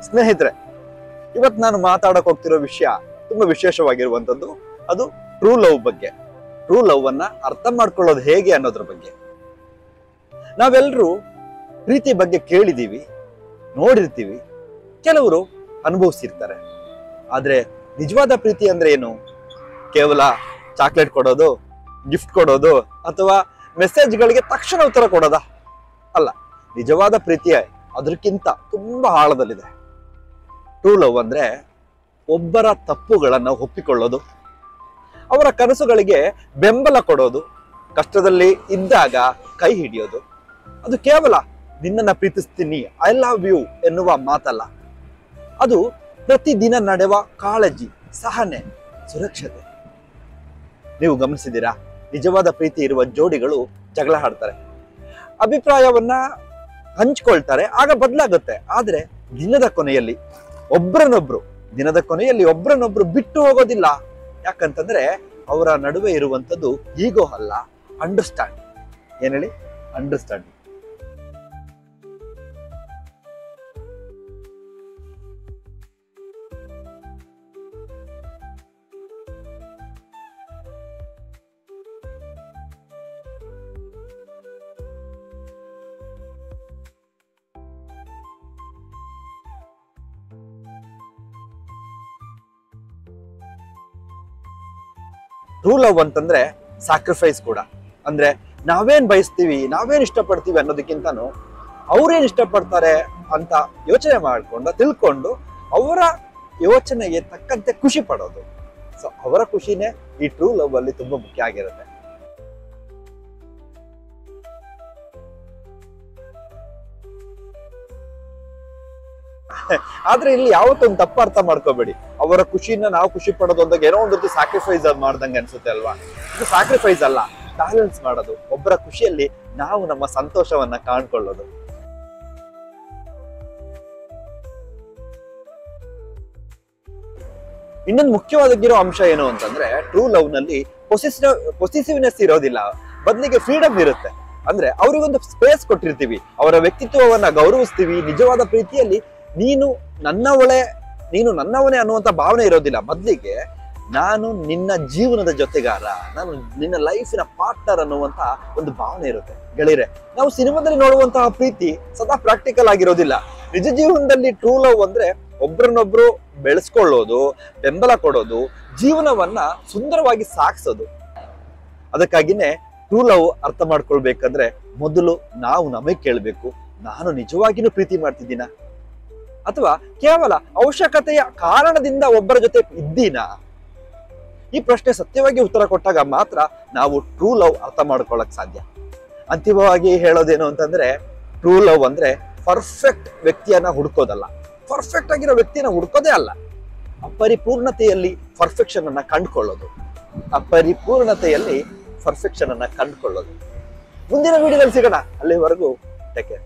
ಸ್ನೇಹಿತರೆ, ಇವತ್ತು ನಾನು ಮಾತಾಡಕ್ ಹೋಗ್ತಿರೋ ವಿಷಯ ತುಂಬಾ ವಿಶೇಷವಾಗಿರುವಂತದ್ದು. ಅದು ಟ್ರೂ ಲವ್ ಬಗ್ಗೆ. ಟ್ರೂ ಲವ್ ಅನ್ನ ಅರ್ಥ ಮಾಡ್ಕೊಳ್ಳೋದು ಹೇಗೆ ಅನ್ನೋದ್ರ ಬಗ್ಗೆ. ನಾವೆಲ್ಲರೂ ಪ್ರೀತಿ ಬಗ್ಗೆ ಕೇಳಿದೀವಿ, ನೋಡಿರ್ತೀವಿ, ಕೆಲವರು ಅನುಭವಿಸಿರ್ತಾರೆ. ಆದ್ರೆ ನಿಜವಾದ ಪ್ರೀತಿ ಅಂದ್ರೆ ಏನು? ಕೇವಲ ಚಾಕ್ಲೇಟ್ ಕೊಡೋದು, ಗಿಫ್ಟ್ ಕೊಡೋದು, ಅಥವಾ ಮೆಸೇಜ್ಗಳಿಗೆ ತಕ್ಷಣ ಉತ್ತರ ಕೊಡೋದಾ? ಅಲ್ಲ, ನಿಜವಾದ ಪ್ರೀತಿ ಅದಕ್ಕಿಂತ ತುಂಬಾ ಆಳದಲ್ಲಿದೆ. ಟ್ರೂ ಲವ್ ಅಂದ್ರೆ ಒಬ್ಬರ ತಪ್ಪುಗಳನ್ನ ಒಪ್ಪಿಕೊಳ್ಳೋದು, ಅವರ ಕನಸುಗಳಿಗೆ ಬೆಂಬಲ ಕೊಡೋದು, ಕಷ್ಟದಲ್ಲಿ ಇದ್ದಾಗ ಕೈ ಹಿಡಿಯೋದು. ಅದು ಕೇವಲ ನಿನ್ನನ್ನ ಪ್ರೀತಿಸ್ತೀನಿ, ಐ ಲವ್ ಯು ಎನ್ನುವ ಮಾತಲ್ಲ. ಅದು ಪ್ರತಿದಿನ ನಡೆಯುವ ಕಾಳಜಿ, ಸಹನೆ, ಸುರಕ್ಷತೆ. ನೀವು ಗಮನಿಸಿದ್ದೀರಾ? ನಿಜವಾದ ಪ್ರೀತಿ ಇರುವ ಜೋಡಿಗಳು ಜಗಳ ಆಡ್ತಾರೆ, ಅಭಿಪ್ರಾಯವನ್ನ ಹಂಚ್ಕೊಳ್ತಾರೆ, ಆಗ ಬದಲಾಗುತ್ತೆ. ಆದ್ರೆ ದಿನದ ಕೊನೆಯಲ್ಲಿ ಒಬ್ರನ್ನೊಬ್ರು ಬಿಟ್ಟು ಹೋಗೋದಿಲ್ಲ. ಯಾಕಂತಂದ್ರೆ ಅವರ ನಡುವೆ ಇರುವಂತದ್ದು ಈಗೋ ಅಲ್ಲ, ಅಂಡರ್ಸ್ಟ್ಯಾಂಡಿಂಗ್. ಏನ್ ಹೇಳಿ? ಅಂಡರ್ಸ್ಟ್ಯಾಂಡಿಂಗ್. ಟ್ರೂ ಲವ್ ಅಂತಂದ್ರೆ ಸ್ಯಾಕ್ರಿಫೈಸ್ ಕೂಡ. ಅಂದ್ರೆ ನಾವೇನ್ ಬಯಸ್ತೀವಿ, ನಾವೇನ್ ಇಷ್ಟಪಡ್ತೀವಿ ಅನ್ನೋದಕ್ಕಿಂತನೂ ಅವ್ರೇನ್ ಇಷ್ಟಪಡ್ತಾರೆ ಅಂತ ಯೋಚನೆ ತಿಳ್ಕೊಂಡು ಅವರ ಯೋಚನೆಗೆ ತಕ್ಕಂತೆ ಖುಷಿ ಪಡೋದು. ಸೊ ಅವರ ಖುಷಿನೇ ಈ ಟ್ರೂ ಲವ್ ಅಲ್ಲಿ ತುಂಬಾ ಮುಖ್ಯ ಆಗಿರುತ್ತೆ. ಆದ್ರೆ ಇಲ್ಲಿ ಯಾವತ್ತೊಂದು ತಪ್ಪ ಅರ್ಥ ಮಾಡ್ಕೋಬೇಡಿ. ಅವರ ಖುಷಿನ ನಾವು ಖುಷಿ ಪಡೋದು ಅಂದಾಗ ಏನೋ ಒಂದು ರೀತಿ ಸ್ಯಾಕ್ರಿಫೈಸ್ ಮಾಡ್ದಂಗೆ ಅನ್ಸುತ್ತೆ ಅಲ್ವಾ? ಇದು ಸ್ಯಾಕ್ರಿಫೈಸ್ ಅಲ್ಲ, ಬ್ಯಾಲೆನ್ಸ್ ಮಾಡೋದು. ಒಬ್ಬರ ಖುಷಿಯಲ್ಲಿ ನಾವು ನಮ್ಮ ಸಂತೋಷವನ್ನ ಕಾಣ್ಕೊಳ್ಳೋದು. ಇನ್ನೊಂದು ಮುಖ್ಯವಾಗಿರೋ ಅಂಶ ಏನು ಅಂತಂದ್ರೆ, ಟ್ರೂ ಲವ್ ನಲ್ಲಿ ಪೊಸೆಸಿವ್ನೆಸ್ ಇರೋದಿಲ್ಲ, ಬದಲಿಗೆ ಫ್ರೀಡಮ್ ಇರುತ್ತೆ. ಅಂದ್ರೆ ಅವ್ರಿಗೊಂದು ಸ್ಪೇಸ್ ಕೊಟ್ಟಿರ್ತೀವಿ, ಅವರ ವ್ಯಕ್ತಿತ್ವವನ್ನ ಗೌರವಿಸ್ತೀವಿ. ನಿಜವಾದ ಪ್ರೀತಿಯಲ್ಲಿ ನೀನು ನನ್ನವನೇ ಅನ್ನುವಂತ ಭಾವನೆ ಇರೋದಿಲ್ಲ. ಬದಲಿಗೆ ನಾನು ನಿನ್ನ ಜೀವನದ ಜೊತೆಗಾರ, ನಾನು ನಿನ್ನ ಲೈಫಿನ ಪಾರ್ಟ್ನರ್ ಅನ್ನುವಂತ ಒಂದು ಭಾವನೆ ಇರುತ್ತೆ. ಗೆಳೆಯರೆ, ನಾವು ಸಿನಿಮಾದಲ್ಲಿ ನೋಡುವಂತಹ ಪ್ರೀತಿ ಸದಾ ಪ್ರಾಕ್ಟಿಕಲ್ ಆಗಿರೋದಿಲ್ಲ. ನಿಜ ಜೀವನದಲ್ಲಿ ಟ್ರೂ ಲವ್ ಅಂದ್ರೆ ಒಬ್ರನ್ನೊಬ್ರು ಬೆಳೆಸ್ಕೊಳ್ಳೋದು, ಬೆಂಬಲ ಕೊಡೋದು, ಜೀವನವನ್ನ ಸುಂದರವಾಗಿ ಸಾಗಿಸೋದು. ಅದಕ್ಕಾಗಿನೇ ಟ್ರೂ ಲವ್ ಅರ್ಥ ಮಾಡ್ಕೊಳ್ಬೇಕಂದ್ರೆ ಮೊದಲು ನಾವು ನಮಗೆ ಕೇಳಬೇಕು, ನಾನು ನಿಜವಾಗಿನೂ ಪ್ರೀತಿ ಮಾಡ್ತಿದ್ದೀನ, ಅಥವಾ ಕೇವಲ ಅವಶ್ಯಕತೆಯ ಕಾರಣದಿಂದ ಒಬ್ಬರ ಜೊತೆ ಇದ್ದೀನಾ? ಈ ಪ್ರಶ್ನೆ ಸತ್ಯವಾಗಿ ಉತ್ತರ ಕೊಟ್ಟಾಗ ಮಾತ್ರ ನಾವು ಟ್ರೂ ಲವ್ ಅರ್ಥ ಮಾಡ್ಕೊಳ್ಳಕ್ ಸಾಧ್ಯ. ಅಂತಿಮವಾಗಿ ಹೇಳೋದೇನು ಅಂತಂದ್ರೆ, ಟ್ರೂ ಲವ್ ಅಂದ್ರೆ ಪರ್ಫೆಕ್ಟ್ ವ್ಯಕ್ತಿಯನ್ನ ಹುಡ್ಕೋದಲ್ಲ, ಪರ್ಫೆಕ್ಟ್ ಆಗಿರೋ ವ್ಯಕ್ತಿಯನ್ನ ಹುಡ್ಕೋದೇ ಅಲ್ಲ, ಅಪರಿಪೂರ್ಣತೆಯಲ್ಲಿ ಪರ್ಫೆಕ್ಷನ್ ಅನ್ನ ಕಂಡುಕೊಳ್ಳೋದು. ಮುಂದಿನ ವಿಡಿಯೋದಲ್ಲಿ ಸಿಗೋಣ. ಅಲ್ಲಿವರೆಗೂ ಟೇಕ್ ಕೇರ್.